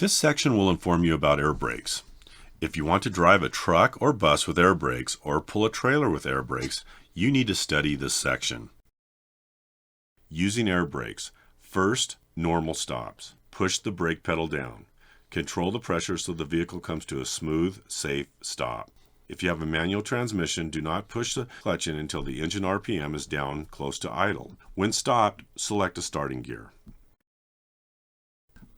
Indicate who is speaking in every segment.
Speaker 1: This section will inform you about air brakes. If you want to drive a truck or bus with air brakes or pull a trailer with air brakes, you need to study this section. Using air brakes. First, normal stops. Push the brake pedal down. Control the pressure so the vehicle comes to a smooth, safe stop. If you have a manual transmission, do not push the clutch in until the engine RPM is down close to idle. When stopped, select a starting gear.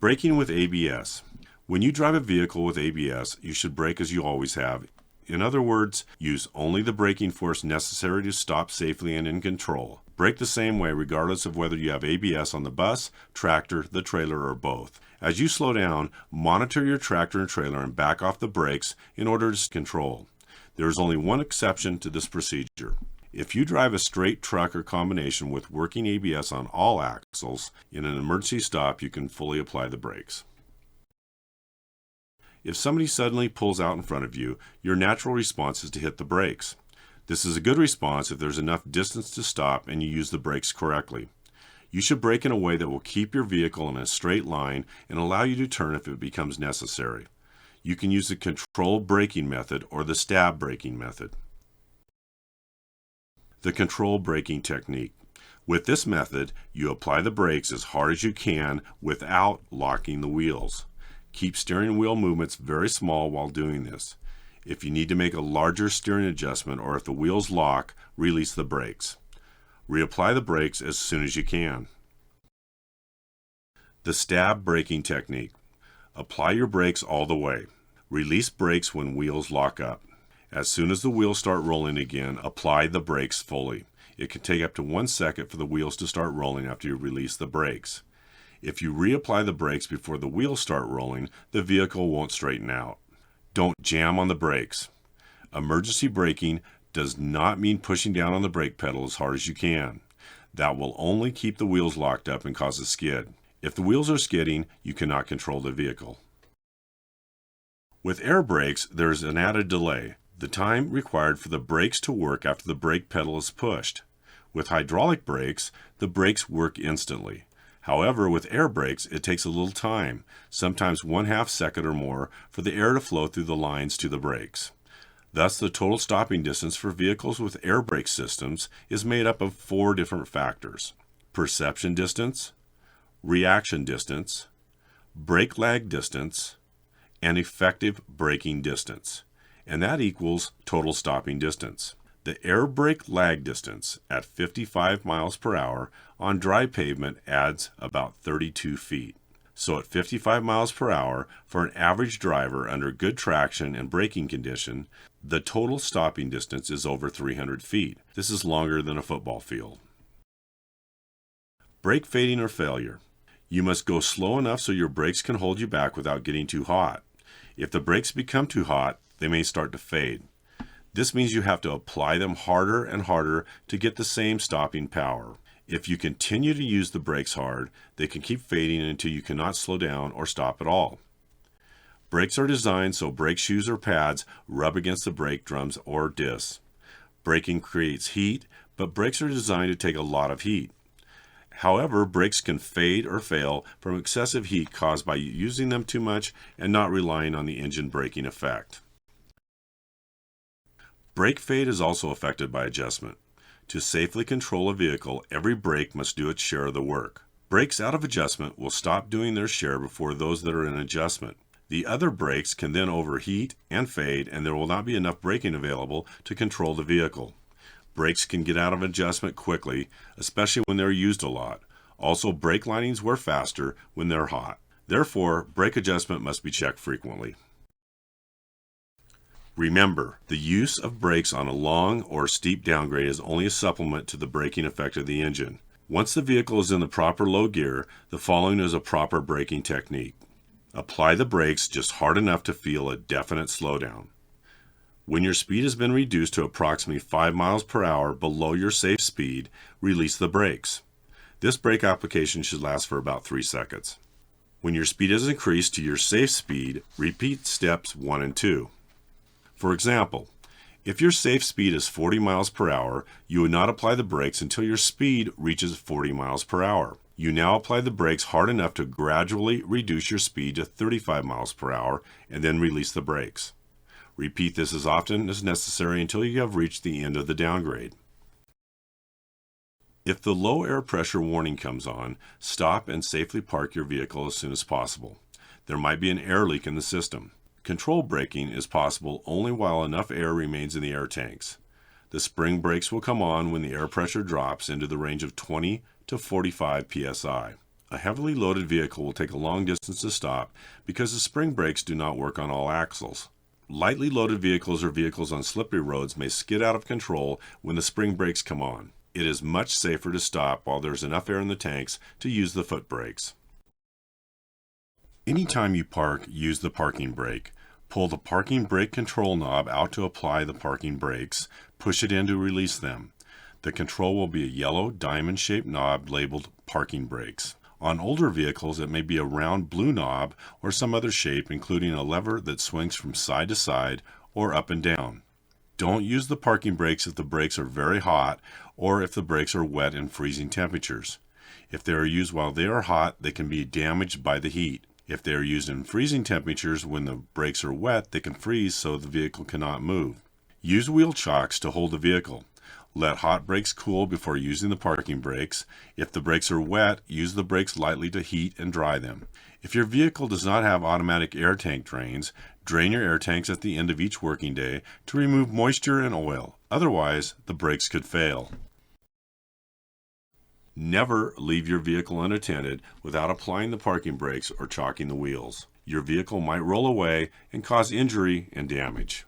Speaker 1: Braking with ABS. When you drive a vehicle with ABS, you should brake as you always have. In other words, use only the braking force necessary to stop safely and in control. Brake the same way regardless of whether you have ABS on the bus, tractor, the trailer, or both. As you slow down, monitor your tractor and trailer and back off the brakes in order to control. There is only one exception to this procedure. If you drive a straight truck or combination with working ABS on all axles, in an emergency stop you can fully apply the brakes. If somebody suddenly pulls out in front of you, your natural response is to hit the brakes. This is a good response if there's enough distance to stop and you use the brakes correctly. You should brake in a way that will keep your vehicle in a straight line and allow you to turn if it becomes necessary. You can use the controlled braking method or the stab braking method. The control braking technique. With this method, you apply the brakes as hard as you can without locking the wheels. Keep steering wheel movements very small while doing this. If you need to make a larger steering adjustment or if the wheels lock, release the brakes. Reapply the brakes as soon as you can. The stab braking technique. Apply your brakes all the way. Release brakes when wheels lock up. As soon as the wheels start rolling again, apply the brakes fully. It can take up to 1 second for the wheels to start rolling after you release the brakes. If you reapply the brakes before the wheels start rolling, the vehicle won't straighten out. Don't jam on the brakes. Emergency braking does not mean pushing down on the brake pedal as hard as you can. That will only keep the wheels locked up and cause a skid. If the wheels are skidding, you cannot control the vehicle. With air brakes, there is an added delay, the time required for the brakes to work after the brake pedal is pushed. With hydraulic brakes, the brakes work instantly. However, with air brakes, it takes a little time, sometimes 1/2 second or more, for the air to flow through the lines to the brakes. Thus, the total stopping distance for vehicles with air brake systems is made up of 4 different factors: perception distance, reaction distance, brake lag distance, and effective braking distance, and that equals total stopping distance. The air brake lag distance at 55 miles per hour on dry pavement adds about 32 feet. So at 55 miles per hour, for an average driver under good traction and braking condition, the total stopping distance is over 300 feet. This is longer than a football field. Brake fading or failure. You must go slow enough so your brakes can hold you back without getting too hot. If the brakes become too hot, they may start to fade. This means you have to apply them harder and harder to get the same stopping power. If you continue to use the brakes hard, they can keep fading until you cannot slow down or stop at all. Brakes are designed so brake shoes or pads rub against the brake drums or discs. Braking creates heat, but brakes are designed to take a lot of heat. However, brakes can fade or fail from excessive heat caused by using them too much and not relying on the engine braking effect. Brake fade is also affected by adjustment. To safely control a vehicle, every brake must do its share of the work. Brakes out of adjustment will stop doing their share before those that are in adjustment. The other brakes can then overheat and fade, and there will not be enough braking available to control the vehicle. Brakes can get out of adjustment quickly, especially when they're used a lot. Also, brake linings wear faster when they're hot. Therefore, brake adjustment must be checked frequently. Remember, the use of brakes on a long or steep downgrade is only a supplement to the braking effect of the engine. Once the vehicle is in the proper low gear, the following is a proper braking technique. Apply the brakes just hard enough to feel a definite slowdown. When your speed has been reduced to approximately 5 miles per hour below your safe speed, release the brakes. This brake application should last for about 3 seconds. When your speed has increased to your safe speed, repeat steps 1 and 2. For example, if your safe speed is 40 miles per hour, you would not apply the brakes until your speed reaches 40 miles per hour. You now apply the brakes hard enough to gradually reduce your speed to 35 miles per hour and then release the brakes. Repeat this as often as necessary until you have reached the end of the downgrade. If the low air pressure warning comes on, stop and safely park your vehicle as soon as possible. There might be an air leak in the system. Control braking is possible only while enough air remains in the air tanks. The spring brakes will come on when the air pressure drops into the range of 20 to 45 psi. A heavily loaded vehicle will take a long distance to stop because the spring brakes do not work on all axles. Lightly loaded vehicles or vehicles on slippery roads may skid out of control when the spring brakes come on. It is much safer to stop while there's enough air in the tanks to use the foot brakes. Anytime you park, use the parking brake. Pull the parking brake control knob out to apply the parking brakes. Push it in to release them. The control will be a yellow diamond-shaped knob labeled parking brakes. On older vehicles, it may be a round blue knob or some other shape, including a lever that swings from side to side or up and down. Don't use the parking brakes if the brakes are very hot or if the brakes are wet in freezing temperatures. If they are used while they are hot, they can be damaged by the heat. If they are used in freezing temperatures when the brakes are wet, they can freeze so the vehicle cannot move. Use wheel chocks to hold the vehicle. Let hot brakes cool before using the parking brakes. If the brakes are wet, use the brakes lightly to heat and dry them. If your vehicle does not have automatic air tank drains, drain your air tanks at the end of each working day to remove moisture and oil. Otherwise, the brakes could fail. Never leave your vehicle unattended without applying the parking brakes or chocking the wheels. Your vehicle might roll away and cause injury and damage.